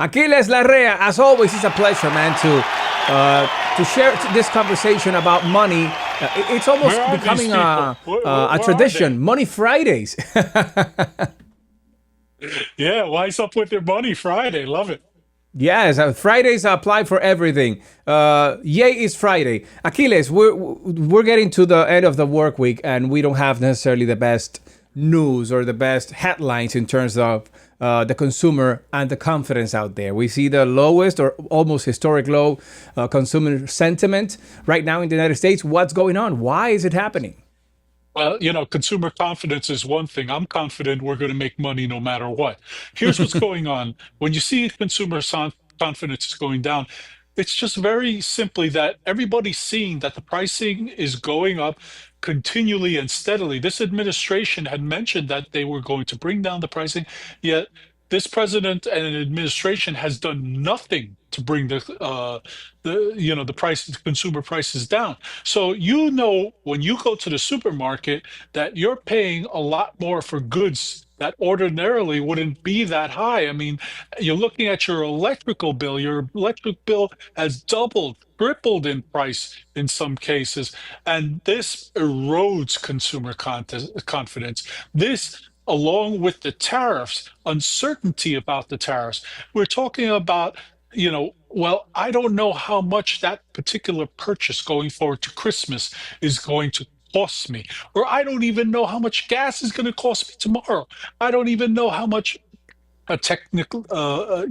Aquiles Larrea, as always, it's a pleasure, man, to share this conversation about money. It's almost Where are these becoming people? a Where are they? tradition. Money Fridays. Yeah, wise up with your money Friday. Love it. Yes, Fridays apply for everything. Yay, it's Friday. Achilles, we're getting to the end of the work week, and we don't have necessarily the best news or the best headlines in terms of the consumer and the confidence out there. We see the lowest or almost historic low consumer sentiment right now in the United States. What's going on? Why is it happening? Well, consumer confidence is one thing. I'm confident we're going to make money no matter what. Here's what's going on. When you see confidence is going down, it's just very simply that everybody's seeing that the pricing is going up continually and steadily. This administration had mentioned that they were going to bring down the pricing, yet this president and administration has done nothing to bring the price, the consumer prices down. So when you go to the supermarket that you're paying a lot more for goods that ordinarily wouldn't be that high. I mean, you're looking at your electrical bill. Your electric bill has doubled, tripled in price in some cases, and this erodes confidence. This, along with the tariffs, uncertainty about the tariffs. We're talking about, well, I don't know how much that particular purchase going forward to Christmas is going to cost me, or I don't even know how much gas is going to cost me tomorrow. I don't even know how much a technical, a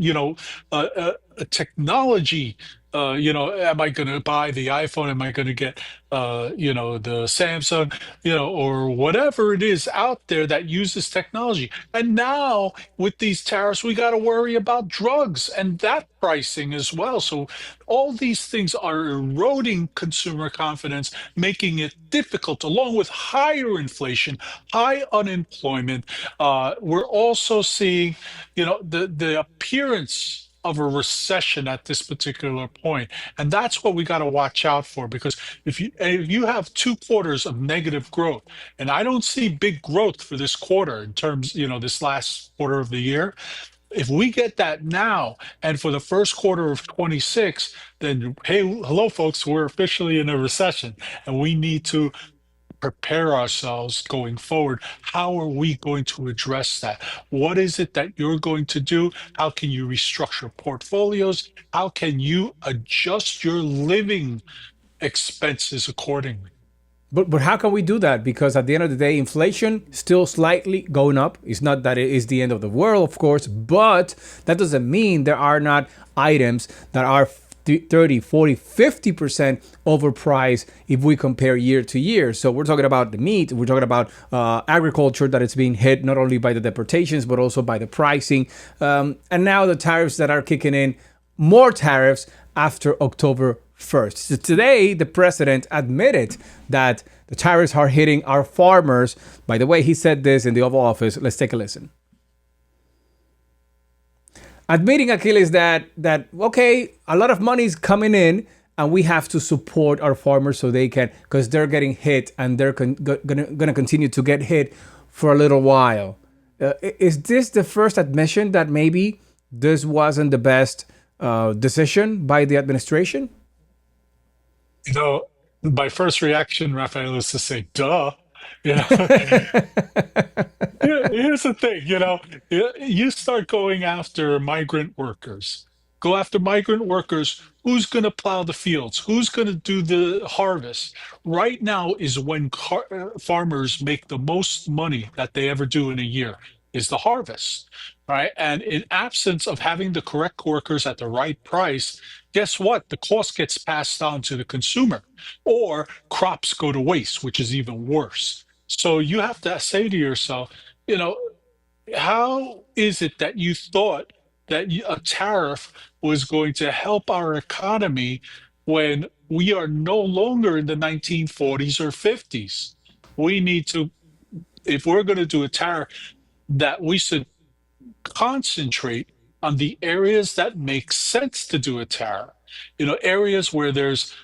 technology. Am I going to buy the iPhone? Am I going to get, the Samsung, or whatever it is out there that uses technology? And now with these tariffs, we got to worry about drugs and that pricing as well. So all these things are eroding consumer confidence, making it difficult, along with higher inflation, high unemployment. We're also seeing the appearance of a recession at this particular point, and that's what we got to watch out for, because if you have 2 quarters of negative growth, and I don't see big growth for this quarter in terms, this last quarter of the year. If we get that now and for the first quarter of 26, then hey, hello folks, we're officially in a recession, and we need to prepare ourselves going forward. How are we going to address that? What is it that you're going to do? How can you restructure portfolios? How can you adjust your living expenses accordingly? But how can we do that? Because at the end of the day, inflation still slightly going up. It's not that it is the end of the world, of course, but that doesn't mean there are not items that are 30, 40, 50% overpriced if we compare year to year. So we're talking about the meat, we're talking about agriculture that is being hit not only by the deportations, but also by the pricing. And now the tariffs that are kicking in, more tariffs after October 1st. So today, the president admitted that the tariffs are hitting our farmers. By the way, he said this in the Oval Office. Let's take a listen. Admitting, Achilles, that okay, a lot of money is coming in, and we have to support our farmers so they can, because they're getting hit and they're gonna continue to get hit for a little while. Is this the first admission that maybe this wasn't the best decision by the administration? You know, my first reaction, Rafael, is to say, duh. You know, here's the thing, you start going after migrant workers. Go after migrant workers. Who's going to plow the fields? Who's going to do the harvest? Right now is when farmers make the most money that they ever do in a year, is the harvest, right? And in absence of having the correct workers at the right price, guess what? The cost gets passed on to the consumer, or crops go to waste, which is even worse. So you have to say to yourself, you know, how is it that you thought that a tariff was going to help our economy when we are no longer in the 1940s or 50s? We need to, if we're going to do a tariff, that we should concentrate on the areas that make sense to do a tariff. Areas where there's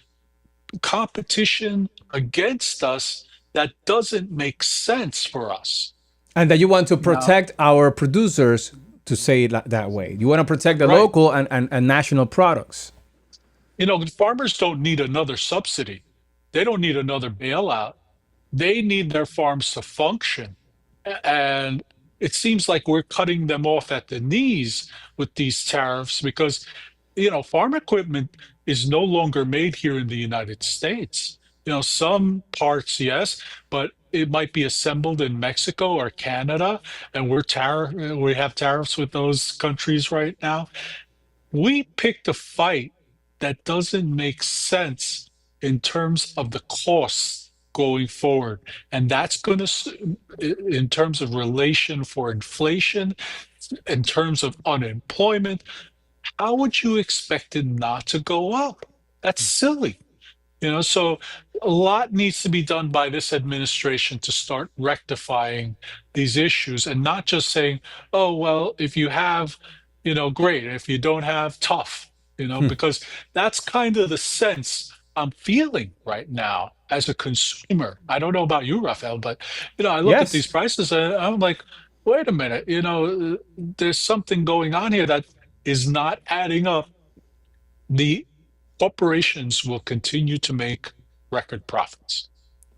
competition against us that doesn't make sense for us. And that you want to Now, protect our producers to say it that way. You want to protect the Right. local and national products. Farmers don't need another subsidy. They don't need another bailout. They need their farms to function. And it seems like we're cutting them off at the knees with these tariffs because, farm equipment is no longer made here in the United States. Some parts, yes, but it might be assembled in Mexico or Canada, and we have tariffs with those countries right now. We picked a fight that doesn't make sense in terms of the costs going forward. And that's going to, in terms of relation for inflation, in terms of unemployment, how would you expect it not to go up? That's silly. So a lot needs to be done by this administration to start rectifying these issues and not just saying, oh, well, if you have, great. If you don't have, tough, because that's kind of the sense I'm feeling right now as a consumer. I don't know about you, Rafael, but, I look at these Yes. prices and I'm like, wait a minute, there's something going on here that is not adding up. The corporations will continue to make record profits.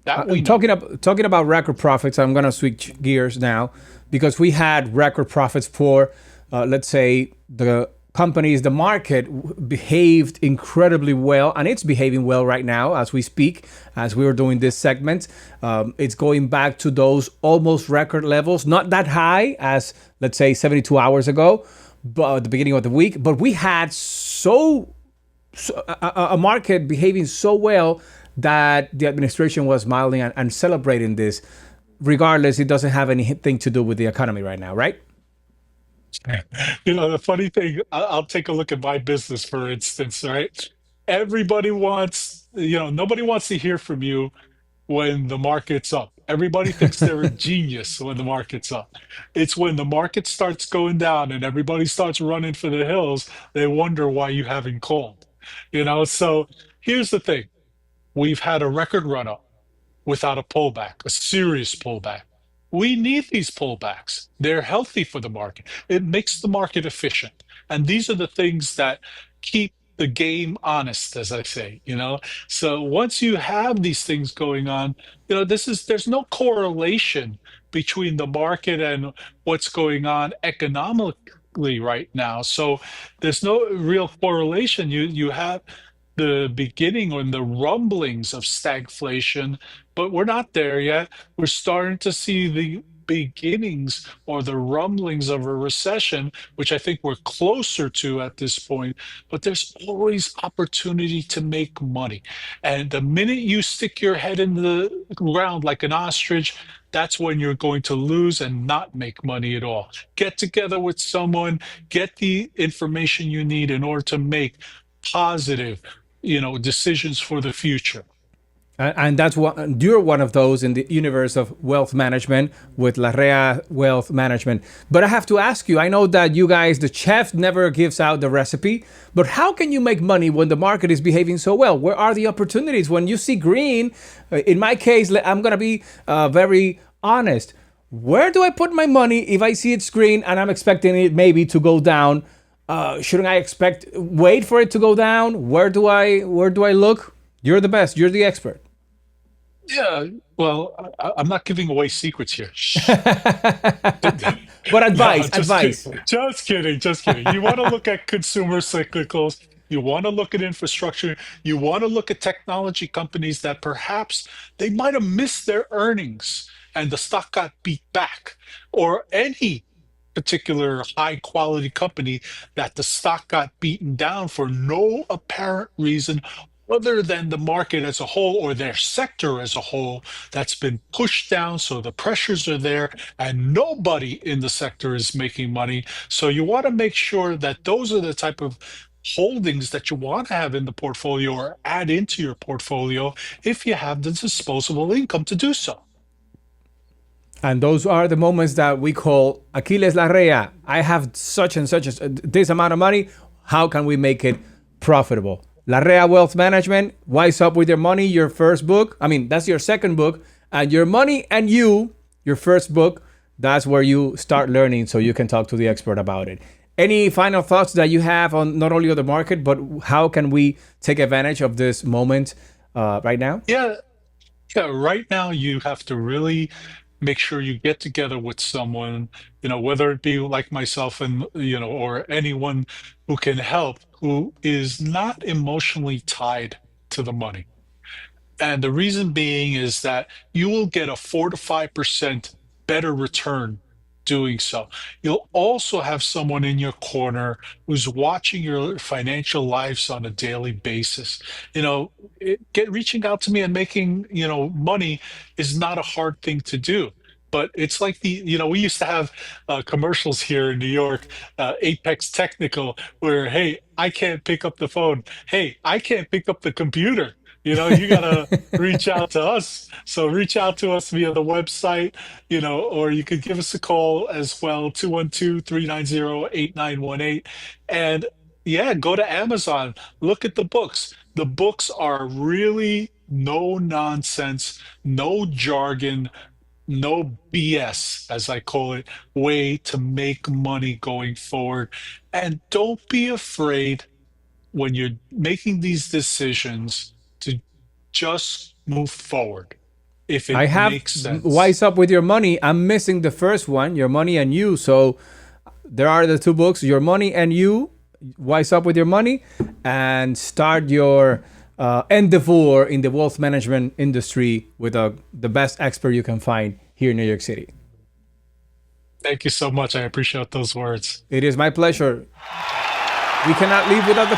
That we know. Talking about record profits, I'm gonna switch gears now because we had record profits for, let's say, the companies. The market behaved incredibly well, and it's behaving well right now as we speak. As we were doing this segment, it's going back to those almost record levels, not that high as let's say 72 hours ago, but at the beginning of the week. But we had a market behaving so well that the administration was smiling and celebrating this. Regardless, it doesn't have anything to do with the economy right now, right? The funny thing, I'll take a look at my business, for instance, right? Everybody wants, nobody wants to hear from you when the market's up. Everybody thinks they're a genius when the market's up. It's when the market starts going down and everybody starts running for the hills, they wonder why you haven't called. So here's the thing. We've had a record run up without a pullback, a serious pullback. We need these pullbacks. They're healthy for the market. It makes the market efficient. And these are the things that keep the game honest, as I say, So once you have these things going on, there's no correlation between the market and what's going on economically right now. So there's no real correlation. You have the beginning or the rumblings of stagflation, but we're not there yet. We're starting to see the beginnings or the rumblings of a recession, which I think we're closer to at this point. But there's always opportunity to make money. And the minute you stick your head in the ground like an ostrich, that's when you're going to lose and not make money at all. Get together with someone, get the information you need in order to make positive decisions for the future. And that's what you're one of those in the universe of wealth management with Larrea Wealth Management. But I have to ask you, I know that you guys, the chef never gives out the recipe, but how can you make money when the market is behaving so well? Where are the opportunities? When you see green, in my case, I'm going to be very honest. Where do I put my money if I see it's green and I'm expecting it maybe to go down? Shouldn't I wait for it to go down? Where do I look? You're the best. You're the expert. Yeah, well, I'm not giving away secrets here. Shh. But No, advice, advice. just kidding, just kidding. You want to look at consumer cyclicals. You want to look at infrastructure. You want to look at technology companies that perhaps they might have missed their earnings and the stock got beat back, or any particular high quality company that the stock got beaten down for no apparent reason other than the market as a whole or their sector as a whole that's been pushed down. So the pressures are there and nobody in the sector is making money. So you want to make sure that those are the type of holdings that you want to have in the portfolio or add into your portfolio if you have the disposable income to do so. And those are the moments that we call Aquiles Larrea. I have such and such this amount of money. How can we make it profitable? Larrea Wealth Management, Wise Up with Your Money, your first book. I mean, that's your second book. And Your Money and You, your first book. that's where you start learning so you can talk to the expert about it. Any final thoughts that you have on not only on the market, but how can we take advantage of this moment right now? Yeah, yeah, right now you have to really make sure you get together with someone, whether it be like myself and, or anyone who can help, who is not emotionally tied to the money. And the reason being is that you will get a 4 to 5% better return doing so. You'll also have someone in your corner who's watching your financial lives on a daily basis. Reaching out to me and making, money is not a hard thing to do. But it's like we used to have commercials here in New York, Apex Technical, where, hey, I can't pick up the phone. Hey, I can't pick up the computer. You gotta reach out to us. So reach out to us via the website, or you could give us a call as well, 212-390-8918. And yeah, go to Amazon, look at the books. The books are really no nonsense, no jargon, no BS, as I call it, way to make money going forward. And don't be afraid when you're making these decisions to just move forward if I it have makes sense. Wise Up with Your Money. I'm missing the first one, Your Money and You. So there are the two books, Your Money and You, Wise Up with Your Money, and start your endeavor in the wealth management industry with the best expert you can find here in New York City. Thank you so much. I appreciate those words. It is my pleasure. We cannot leave without the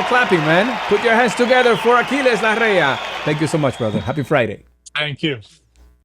clapping, man. Put your hands together for Aquiles Larrea. Thank you so much, brother. Happy Friday. Thank you.